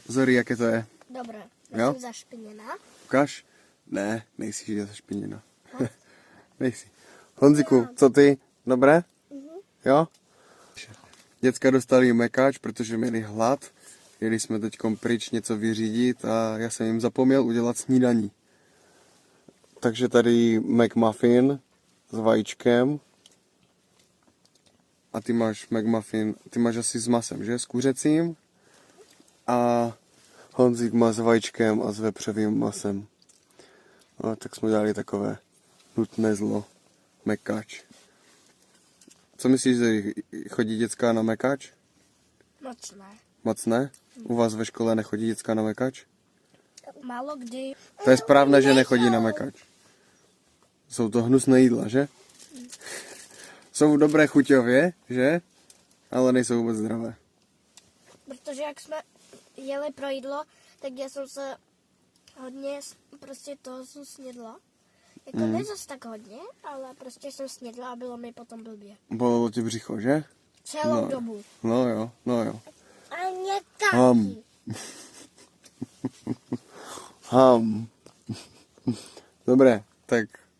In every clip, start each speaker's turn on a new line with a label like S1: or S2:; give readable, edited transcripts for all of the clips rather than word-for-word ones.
S1: Zori, jaké to je?
S2: Dobré.
S1: Jo?
S2: Já jsem zašpiněná.
S1: Ukáž? Ne, nejsi že zašpiněna. Nejsi. Honziku, co ty? Dobré? Jo? Děcka dostali mekáč, protože měli hlad. Jeli jsme teďkom pryč něco vyřídit a já jsem jim zapomněl udělat snídaní. Takže tady McMuffin s vajíčkem. A ty máš McMuffin, ty máš asi s masem, že? S kuřecím. A Honzik má s vajíčkem a s vepřovým masem. No, tak jsme dělali takové nutné zlo. Mekáč. Co myslíš, že chodí děcka na mekáč?
S2: Moc ne.
S1: Moc ne? U vás ve škole nechodí děcka na mekáč?
S2: Málo kdy.
S1: To je správné, že nechodí na mekáč. Jsou to hnusné jídla, že? Jsou dobré chuťově, že? Ale nejsou vůbec zdravé.
S2: Protože jak jsme jeli pro jídlo, tak já jsem se hodně prostě toho jsem snědla. Jako ne zas tak hodně, ale prostě jsem snědla a bylo mi potom blbě.
S1: Bolelo tě břicho, že?
S2: Celou dobu.
S1: No jo, no jo.
S2: A mě taky.
S1: Ham. Dobré,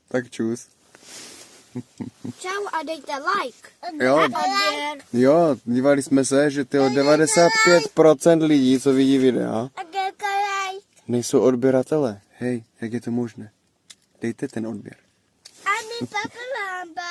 S1: tak čus.
S2: Čau a dejte like.
S1: Jo.
S2: A odběr.
S1: Jo, dívali jsme se, že ty 95% lidí, co vidí videa, nejsou odběratele. Hej, jak je to možné? Dejte ten odběr.
S2: A my papa